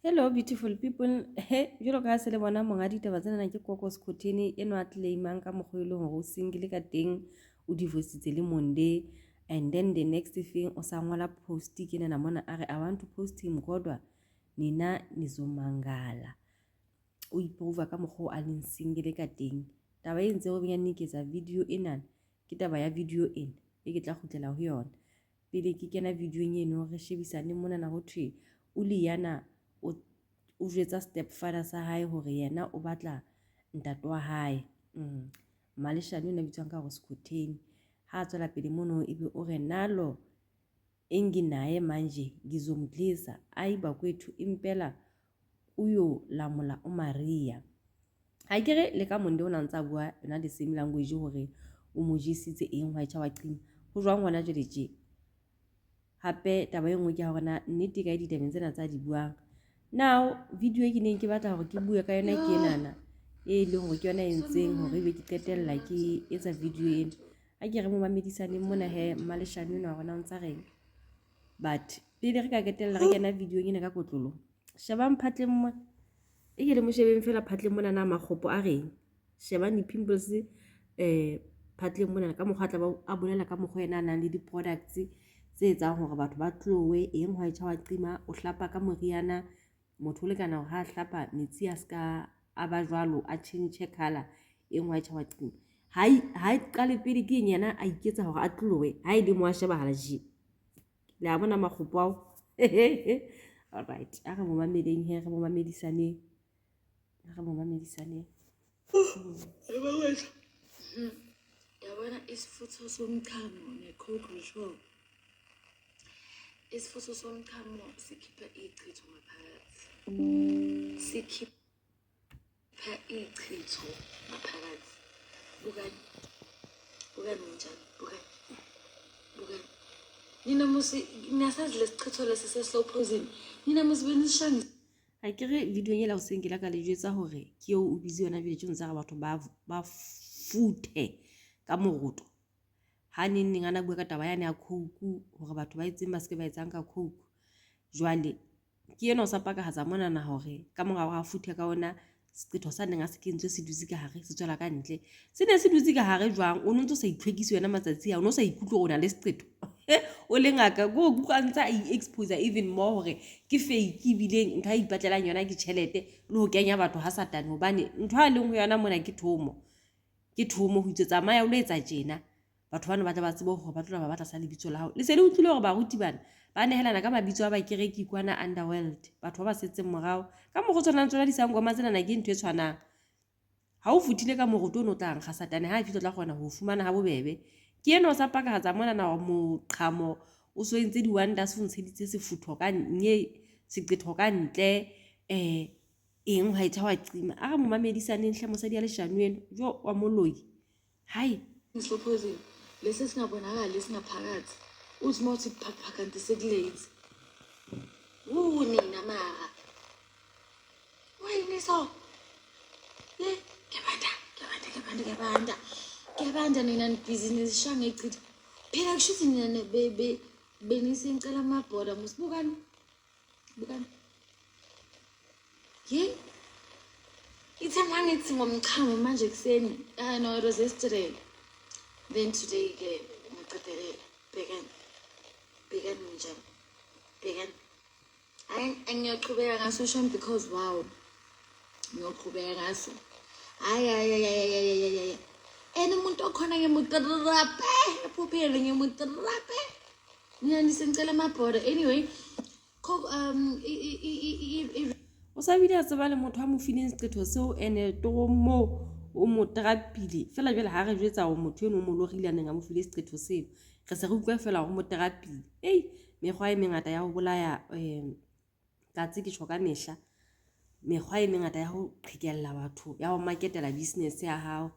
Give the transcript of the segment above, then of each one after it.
Hello beautiful people. Jwalo ka ha se le bona monga ditaba tsena ke Koko Skhotheni eno a claimang ka mokgwa e leng hore o single ka teng o divorcitse le Monday, and then the next thing o sa ngola post ke nena mona are I want to post him kodwa nina nizomangala. O iprova ka mokgwa a leng single ka teng. Taba e ntse o benya niketsa video ena ke taba ya video ena e ke tla kgutlela ho yona. Pele ke kena video eno re shebisane mona na ho thwe o Liana o jwetsa stepfather sa hae hore yena o batla ntate wa hae maleshane o na bitswang ka hore Skhotheni ha tswela pele mono ebe o re nalo enginaye manje ngizomdlisa ayiba kwethu impela uyolamula uMaria. Ha kere le ka Monday ona ntsa bua yona the same language hore o mo jesitse eng wa tjha wa qima ho jwang hona jwale tje. Hape taba e nngwe ke hore na nnete ka ditabeng tsena tsa di buang. Now video e ke neng ke batla hore ke bue ka yona ke enana e leng hore ke yona e ntseng hore be ke qetella ke etsa video ena. Ha ke re mo mamedisane mona he maleshane ona hore na ntsa reng. But pele re ka qetella re kena video ena ka kotlolo. Shebang phatleng mona e ke le mo shebeng fela phatleng mona na makgopo a reng. Shebang di-pimples phatleng mona ka mokgwa tla ba a bolela ka mokgwa ena nang le di-products tse etsang hore batho ba tlowe eng hwa tjha wa qima o hlapa ka moriana motho le kana hore ha hlapa metsi a ska a ba jwalo a change color eng hwa tjha wa qima ha qale pele ke yena a iketsa hore a tlowe ha ile mo a shebahala je le a bona makgopo ao all right a re mo mameleng he re mo mamedisane yabona isifutho somchamo ne-control isifutho somchamo sikhipha ichitho ngaphakathi bukani nina musi niyasazi lesichitho lesi se-slow poison nina musi benisishangisa. ha ke re video e la o senkela ka le jwetsa hore ke eo o busy yona video tsa batho ba futhe ka moroto ha neng ana bua ka taba yane ya coke hore batho ba etseng ba se ba etsang ka coke jwale ke ena o sa paka hatsa mona na hore ka morao ga futhe ka ona seqetho sa neng a se kentswe se dutse ka hare se tswela ka ntle se ne se dutse ka hare jwang o ntse sa itlhwekise yona matsatsi a o no sa ikutlwe ona le seqetho o le ngaka go ntsa I expose even more hore ke fake bileng ntho a ipatlelang yona ke tjhelete le ho kenya batho ha satane hobane ntho a leng ho yona mona ke thomo ho itse tsamaya o le etsa tjena batho bana ba tla ba tsebe hore ba tlola ba batla sa lebitso la hao le se le utlwile hore baruti bana ba nehelana ka mabitso a ba kereki kwana underworld batho ba setseng morao ka mokgo tsona di sangoma tsena na ke ntho e tshwanang ha o futile ka moroto o tlang ga satane ha fitlo tla kgona ho fumana ha bobebe ke ena o sa paka hatsa mona na moqhamo o so entse di wonders o ntsheditse sefutho ka nye seqetho ka ntle eng ha etsa wa qima a re mo mamedisaneng hle mosadi ya leshano eno jo wa moloi hai suppose lesi singabonakala lesingaphakathi uthi mothi kanti sekulate nina mara wayini so kebanda nina business shange echitha phela kushuthi nina benisengicela amabhoda musibukani ithe mangithi ngomchamo manje kuseni no it was yesterday then today ke ngiqedele bhekani njani angiyaqhubeka ngaso shame because wow ngiyoqhubeka ngaso hayi umuntu okhona ngemutrape ephuphele ngemutrape ngisengicela amabhoda anyway o sa bile a tseba le motho a mo fileng seqetho seo ene tomo o mo trapile fela jwale ha re jwetsa hore motho eno o mo logile a neng a mo file seqetho seo re se re utlwa fela hore mo trapile mekgwa e mengata ya ho bolaya katse ke tshoka mehla mekgwa e mengata ya ho qhekella batho ya ho marketela business ya hao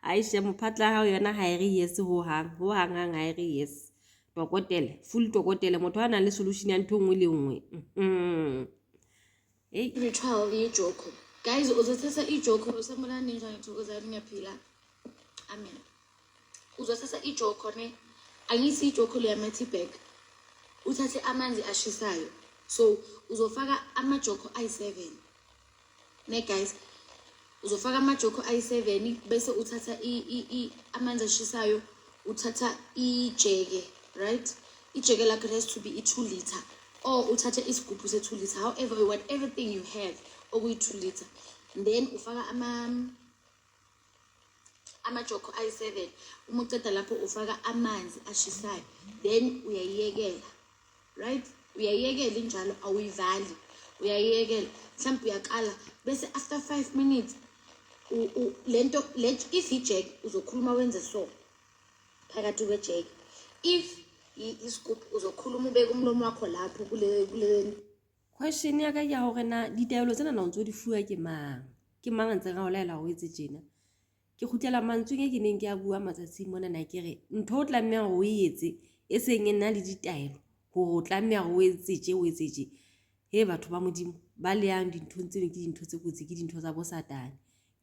aisha mophatla hao yona ha e re yes ho hang ha e re yes tokotele full tokotele motho ana le solution ya ntho engwe le engwe ritual yejoko guys uzothatha ijoko usambona ninja ngithokoza ngiyaphila amen uzothatha ijoko ne angithi ijoko le yama tea bag uthathe amanzi ashisayo So uzofaka amajoko ayi-7 ne guys, uzofaka amajoko ayi-7 bese uthatha amanzi ashisayo, uthatha ijeke, right? Ijeke lakho has to be 2 liter, or uthathe isigubhu se-2 liter, however whatever thing you have okuyi-2 liter. Then ufaka amajoko ayi-7. Uma uceda lapho ufaka amanzi ashisayo, then uyayiyekela, right? Uyayiyekela injalo, awuyivali, uyayiyekela mhlawumbe uyaqala bese after 5 minutes lento if ijek uzokhuluma wenze so phakathi kwejek, if isigubhu uzokhuluma ubeka umlomo wakho lapho kule. Question ya ka ya hore na ditaelo tsena na o ntso di fuwa ke mang a ntse ga o laela go etse tjena. Ke khutlela mantsweng e ke neng ke a bua matsatsing mona na ke re ntho o tlameha go e etse e seng e nna le ditaelo go tlameha go o etse he batho ba modimo ba leang dinthong tseno ke dintho tse kotsi, ke dintho tsa bo satane,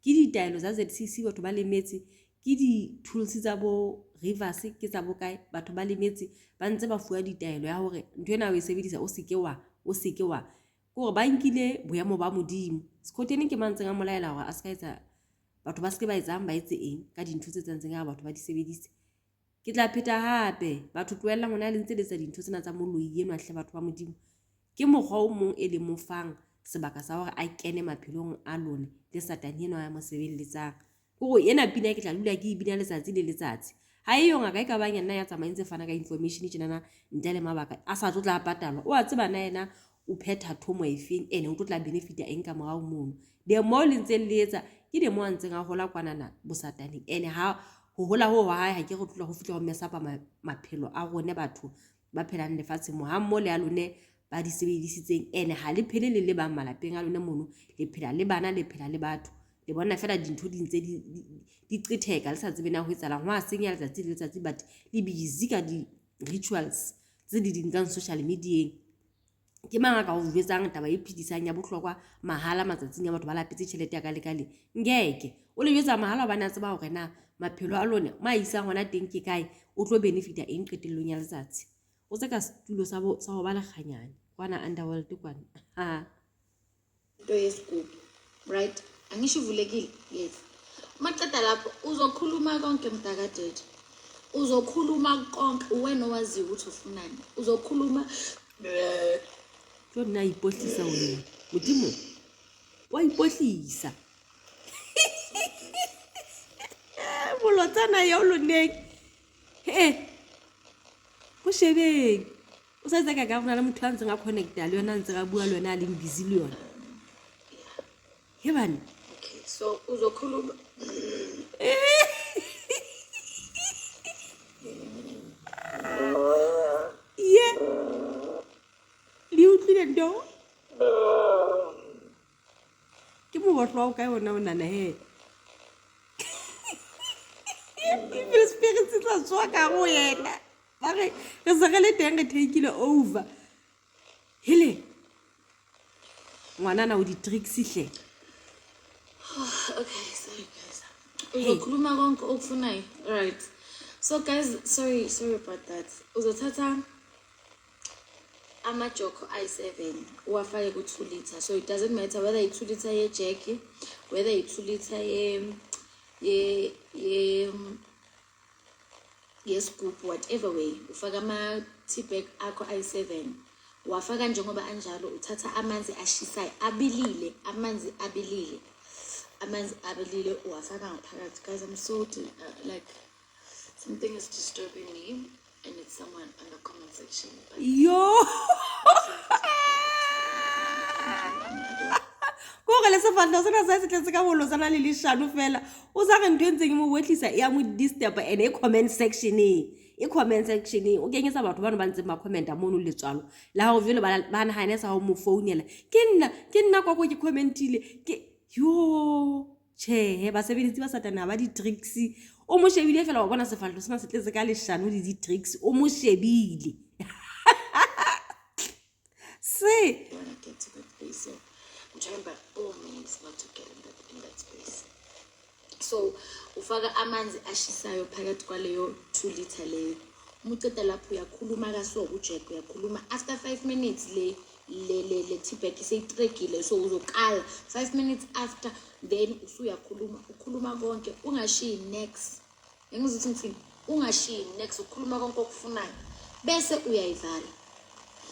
ke ditaelo tsa ZCC batho ba lemetse, ke di tools tsa bo Rivers ke tsa bo kae batho ba lemetse ba ntse ba fuwa ditaelo ya hore ntho ena o e sebedisa o seke wa gore ba nkile boemo ba modimo. Scotland ke mantseng a molaela hore a ska etsa batho ba se ba etsang ba etse eng ka dintho tse tsantseng ga batho ba di sebedise. Ke tla pheta hape batho tloella ngwana le ntse le tsa dintho tsena tsa moloi eno ahle batho ba modimo ke mokgwa o mong e le mofang sebaka sa hore a kene maphelong a lone le satane eno ya mosebeletsang. Gore ena pina ke tla dula ke bina letsatsi le letsatsi, ha e yo ngaka e ka bang yena ya tsamaentse fana ka information tjena ntle le mabaka a sa tlo tla patalwa. O a tseba na yena o phetha thomo efeng ene o tlo tla benefita eng ka morao mono. De mo le ntse le etsa ke de mo antseng a hola kwanana bosatane ene ha ho hola ho wa hae ha ke re tlola ho fitla ho mesapa maphelo a rone batho ba phelang lefatshe mo ha mo le a lone ba di sebedisitseng ene ha le phele le ba malapeng a lone mono le phela le bana le phela le batho le bona fela dintho di ntse di qhetheka le sa tsebe na ho etsalang ho a senya letsatsi le letsatsi but le busy ka di rituals tse di nkang social media. Ke manga ka ho jwetsang taba e phidisang ya bohlokwa mahala matsatsing ya batho ba lapetse tjhelete ya ka le kale ngeke o le jwetsa mahala ba na tseba hore na maphelo a lone ma isang hona teng ke kae o tlo benefita eng qetellong ya letsatsi. O tse ka stulo sa ho ba le kganyane kwana underworld kwana ha into yesigubhu, right? Angishivulekile, yes. Maqeda lapho uzokhuluma konke mntakadede, uzokhuluma konke wena owaziyo ukuthi ufunani, uzokhuluma tlo nna ipohlisa wena modimo wa ipohlisa bolotsana ya o loneng go shebeng o sa etsa ka gona le motho a ntseng a connecta le yona ntse ga bua le yona a leng busy le yona he bana. Okay, so uzokhuluma ye le utlwile ndo ke mo botlwa o kae ona o nana he evil spirits tla tswa ka go yena ba re se ge le teng re take over hele ngwana na o di tricks hle. okay, sorry guys, uzokhuluma konke okufunayo, right? So guys, sorry about that. Uzothatha amajoko ayi-7 uwafake ku-2 liter, so it doesn't matter whether i-2 liter yejeki, whether i-2 liter yesigubhu, whatever way ufaka ama-tea bag akho ayi-7 wafaka njengoba anjalo. Uthatha amanzi ashisayo amanzi abilile uwafaka ngaphakathi. Guys, I'm so like something is disturbing me and it's someone in the comment section. Yo ko ga le sefantla sena sa se tletse ka bolo sana le leshano fela o sa re ntho e ntseng mo wetlisa ya mo disturb ene e comment section o kenyetsa batho ba no ba ntse ba commenta mono le tswalo la ha o vele ba na hane sa ho mo founela ke nna kwa ke commentile ke yo che ba sebeditse ba satana ba di tricks o mo shebile fela wa bona sefantla sena se tletse ka leshano le di tricks o mo shebile se I'm trying by all means not to get in that space. So ufaka amanzi ashisayo phakathi kwaleyo 2 liter leyo. Umuceda lapho uyakhuluma kaso ujek uyakhuluma after 5 minutes le le tea bag seyitrekile, so uzokala 5 minutes after, then ukhuluma konke, ungashiyi next. Ngizothi ngithini, ungashiyi next, ukhuluma konke okufunayo bese uyayivala.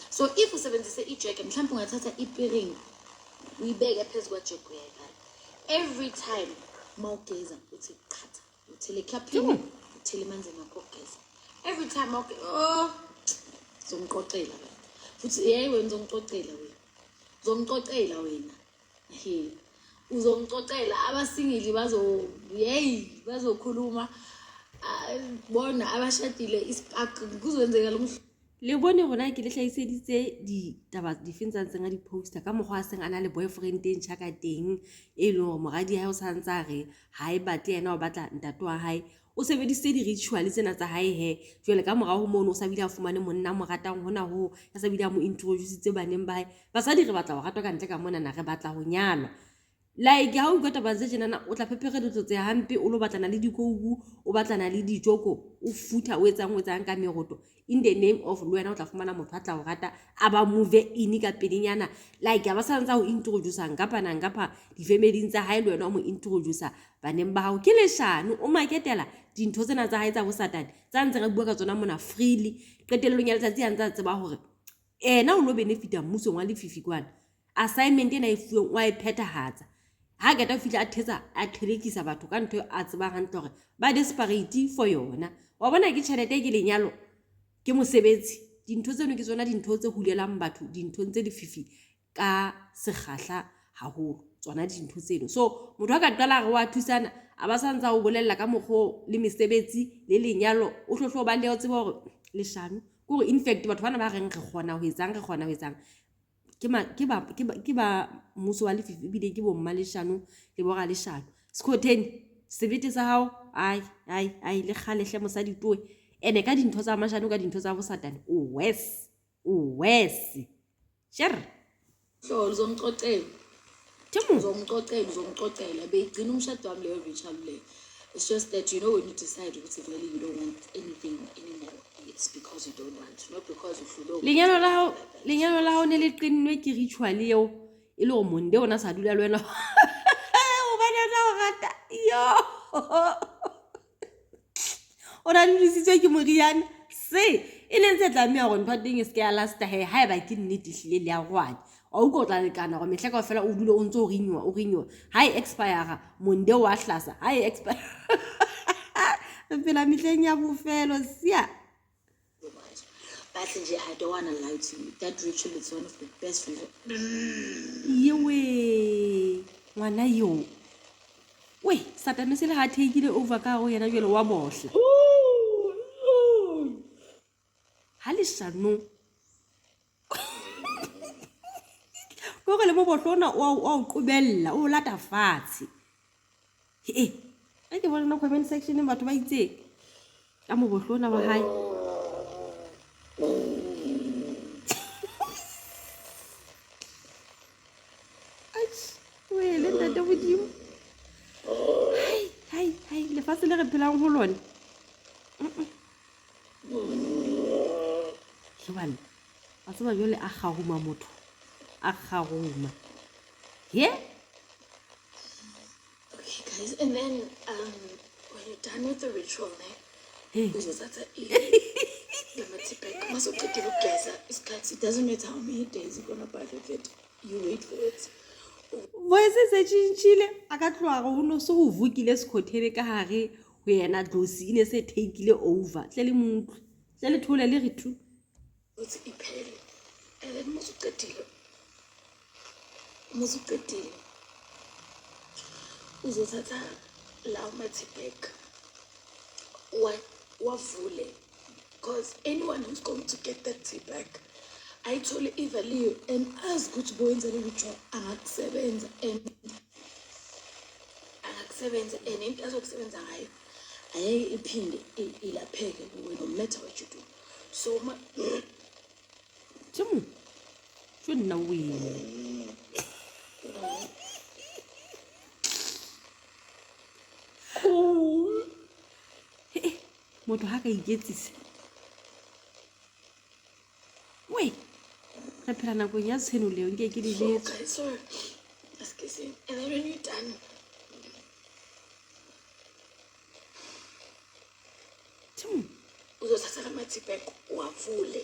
So if usebenzise ijeke, mhlawumbe ungathatha ipiring uyibeke phezu kwejeke uyayivala. Every time mawugeza uthi qhatha, uthele ekhapini, uthele emanzini akho ogeza. Every time zomqoqela wena futhi wena zomqoqela wena uzomqoqela abasingili bazokhuluma bona abashadile ispark kuzowenzeka lo le bone gona ke le tlhaiseditse ditaba difeng tsa ntseng a di-poster ka mokgwa a seng a na le boyfriend e ntšha ka teng e leng gore mogadi ya o santse a re ga e batle yena o batla ntate wa gae o sebedisitse di-ritual tsena tsa gae he jale ka morago mono o sa bile a fumane monna mo ratang gona go ya sa bile a mo introducetse baneng ba gae basadi re batla go ratwa ka ntle ka monana re batla go nyalwa like ha o ikota tse tjenana o tla phepegeletso tse hampe o lo batlana le dikoubu o batlana le dijoko o futha o etsang ka megoto in the name of le wena o tla fumana motho a tla go rata a ba move in ka pelenyana like a ba sa ntse go introduce ngapa di-family tsa hae le wena o mo introduce baneng ba gago ke leshano o maketela dintho tsena tsa hae tsa bo satane tsa ntse re bua ka tsona mona freely qetellong ya letsatsi a ntse a tseba gore ena o lo benefita mmusong wa lefifi kwana assignment ena e fuweng wa e phethahatsa ha ke ta fitla a thetsa a qhelekisa batho ka ntho a tseba hantle gore ba desperate for yona wa bona ke tšhelete ke lenyalo ke mosebetsi dintho tseno ke tsona dintho tse hulelang batho dintho tse lefifi ka segahla haholo tsona dintho tseno so motho a ka qala re wa thusana a ba sa ntse go bolella ka mokgo le mesebetsi le lenyalo o hlohlo ba le o tseba gore leshano gore in fact batho bana ba reng re kgona ho etsang ke ba mmuso wa lefifi bile ke bo mma leshano le boga leshano skhotheni sebete sa hao ai le khalehle mosadi toe ene ka dintho tsa mashano ka dintho tsa bosatane o wes sure so uzomxoxela beyigcina umshado wami leyo ritual leyo. It's just that when you decide ukuthi vele you don't want anything anymore, it's because you don't want, not because you lenyalo la hao ne le qinnwe ke ritual eo e le go monde ona sa dula le wena o bana na o rata yo o na lebisitswe ke moriana se e leng se tlamea gore ntho teng e se ya last he ha ba ke nnete hlile le ya gwane o go tla lekana go mehla ka fela o dule o ntse o rinywa ha e expire monde wa hlasa ha e expire pela mehleng ya bofelo sia. But I don't want to lie to you. That ritual is one of the best rituals. Yewe ngwana yo we satane se le ga theikile over ka go yena jwele wa bohle ha le shano go le mo bohlona o qobella o lata fatshe ke bona no comment section batho ba itse ka mo bohlona ba hae le ntate bodimo hai lefatshe le re phelang ho lona jwale a tseba jwale a gagoma motho a gagoma Okay guys, and then when you're done with the ritual uzothatha it doesn't matter how many days you're gonna buy with it, you wait for it. voice se tšhintšhile a ka tloga go no se go vukile sekhothele ka gare go yena tlosi ine se theikile over tle le montlo tle le thole le re thu utsi iphele and then musuqedile uzothatha lawo mathibek wavule, because anyone who's going to get that tea back ayithole ivaliwe and azi ukuthi bowenza le ritual angakusebenza and into azokusebenza ngayo ayeke iphinde ilapheke kuwe no matter what you do. So tšemo tšo nna wena motho ha ka iketsisa we re phela nakong ya tsheno leo nke ke di So, jetse guys, sorry. That's kissing. And then when you're done, uzothatha ama-tea-bag uwavule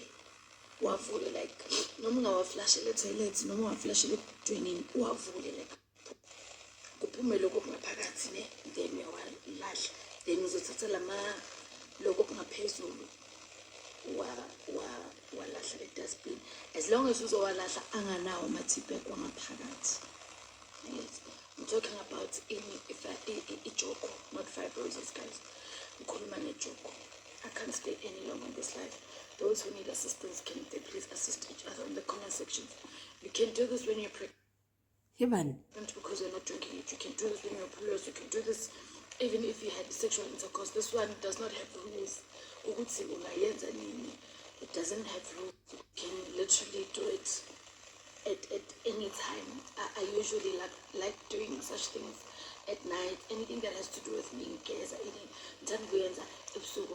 like noma ungawaflashele etoilet noma uwaflashele edwenini uwavule like kuphume lokho okungaphakathi ne then uyawalahla then uzothatha lokho okungaphezulu walahla le-dustbin as long as uzowalahla anganawo ama-tea-bag wangaphakathi. Yes. I'm talking about ijoko, not fibrosis, guys. Ngikhuluma ngejoko. I can't stay any longer in this life. Those who need assistance, can they please assist each other in the comment sections? You can do this when you're pregnant because you're not drinking it. You can do this when you're period. You can do this even if you had sexual intercourse. This one does not have rules. It doesn't have rules. You can literally do it at any time. I usually like doing such things at night. Anything that has to do with me,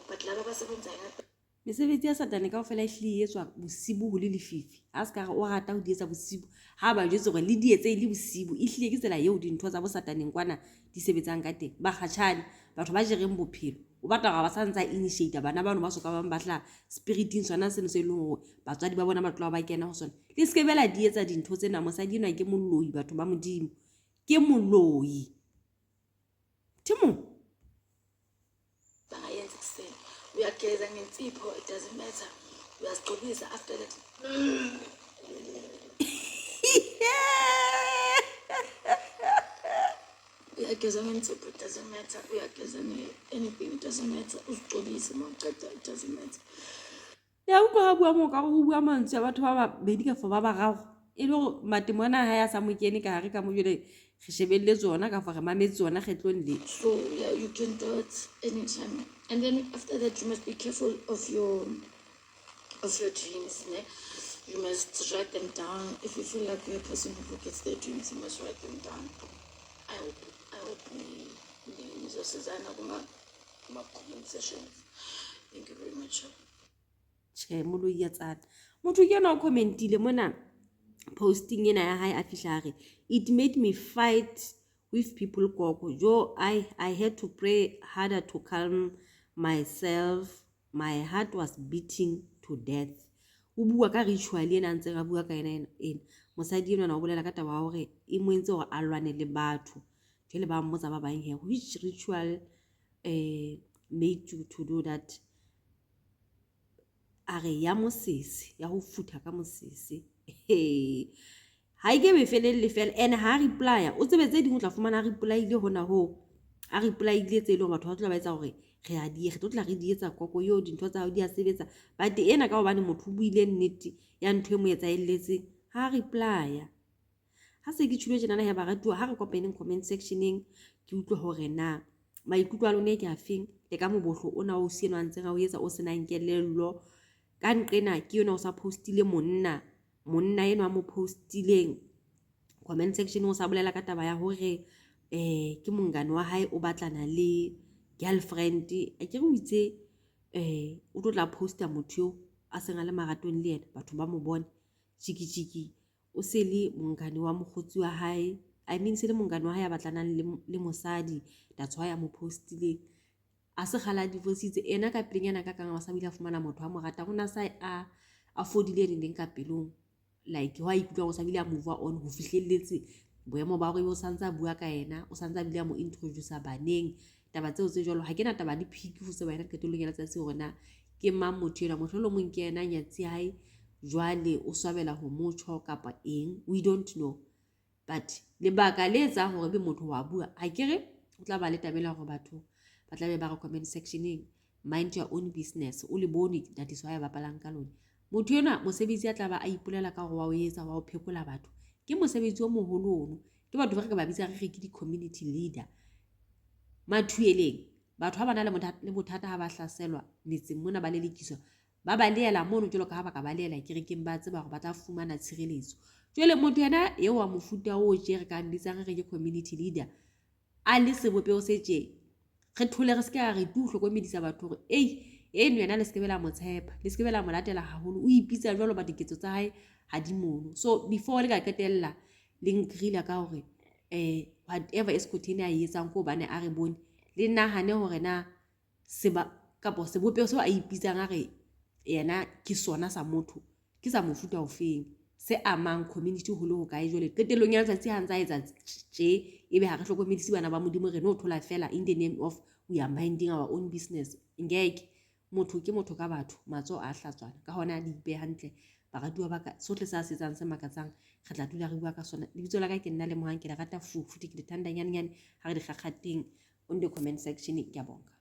but laba basebenza mesebetsi ya satane ka ofela ehlile etswa bosibu ho le lefifi a se ka o rata ho di etsa bosibu ha ba jwetse gore le di etse le bosibu ehlile ke tsela eo dintho tsa bo sataneng kwana di sebetsang ka teng ba khatshane batho ba jereng bophelo o batla ga ba santsa initiate bana bano ba soka ba batla spiriting sona seno se leng gore batswadi ba bona batlo ba kena ho sona le se ke bela di etsa dintho tsena mosadi ena ke moloi batho ba modimo ke moloi timo uyageza ngensipho, it doesn't matter. Uyazigcobisa after that. Uyageza ngensipho, it doesn't matter. Uyageza anything, it doesn't matter. Uzigcobisa mawuqeda, it doesn't matter. ya utlwa ha bua mo ka go bua mantswe ya batho ba ba bedi ka fo ba ba gago e le go matemo ana ha ya sa mo kene ka gare ka mo jole re shebelle tsona ka fa re mametse tsona kgetlong le. So yeah, you can do it anytime. And then after that, you must be careful of your dreams. Ne? You must write them down. If you feel like you're a person who forgets their dreams, you must write them down. I hope Susanna comment sessions. Thank you very much. Che moloi ya tsana motho ke yena o commentile mona posting ena ya hae a fihla re it made me fight with people koko jo I had to pray harder to calm myself. My heart was beating to death. O bua ka ritual ena ntse ga bua ka ena mosadi ena o bolela ka taba ya hore e moentse gore a lwane le batho jele ba mmotsa ba bang he which ritual made you to do that. Are ya mosese ya ho futha ka mosese ha ike be felelle fela and ha reply o tsebetse ding o tla fumana reply ile hona ho a reply ile tse ile batho ba tla ba etsa hore re a di re tla re di etsa koko yo dintho tsa di a sebetsa but ena ka hobane motho o buile nnete ya ntho e mo etsa elletse ha reply ha se ke tshilo jena ya ba ratuwa ha re kopene comment sectioneng ke utlwe hore na maikutlo a lone ke a feng le ka mobohlo ona o sienwa ntse ga o etsa o sena nkelello ka nqena ke yona o sa postile monna eno a mo postileng comment section o sa bolela ka taba ya hore ke mongane wa hae o batlana le girlfriend a ke go itse o tla posta motho a senga le maratong le yena batho ba mo bone chiki o se le mongane wa mogotsi wa hae I mean se le mongane wa hae a batlanang le mosadi that's why a mo postile a se gala divorce ena ka pelengana ka kang wa sa bila fumana motho a mo rata gona sa a fodile neng ka pelong like wa ikutlwa go sa bila move on go fihlelletse boemo ba gore o santsa bua ka ena o santsa bila mo introduce baneng taba tseo tse jalo ha ke na taba di phiki go se ba ena ke tolong ya tsa rona ke mang motho ena motho lo mong ke ena nyatsi hae jwale o swabela ho motsho kapa eng we don't know but le baka le etsa hore be motho wa bua ha kere o tla ba le tabela go batho ba tla be ba re comment sectioneng mind your own business o le bone that is why ba palang ka lone motho ena mosebetsi a tla ba a ipolela ka go wa o etsa wa o phekola batho ke mosebetsi o moholo ono ke batho ba re ka ba bitsa re ke di community leader mathueleng batho ba bana le bothata ha ba hlaselwa metseng mona ba le lekiswa ba ba leela mono jalo ka ha ba ka ba leela ke re ke ba tseba go ba tla fumana tshireletso jwale motho ena eo wa mofuta o jere ka nditsang re ke community leader a le sebopeo se tje re thole re ska re tu hlokomedisa batho gore eno yena le skebela motshepa le skebela molatela haholo o ipitsa jwalo ba diketso tsa hae ha di mono. So before le ka qetella le nkrila ka hore whatever Escotini a etsang ko bane a re bone le nahane hore na seba kapo sebopego seo a ipitsang a re yena ke sona sa motho ke sa mofuta ofeng se amang community ho le ho kae jole qetellong ya letsatsi ha ntsa etsa tje ebe ha re hlokomedise bana ba modimo re no thola fela in the name of we are minding our own business. Ngeke motho ke motho ka batho matso a hlatswana ka hona di ipe hantle baratuwa ba ka sohle sa setsang se makatsang re tla dula re bua ka sona. Lebitso la ka ke nna le mohang ke le rata futhi ke le thanda nyane ha re di gakgateng on the comment section ke a bonga.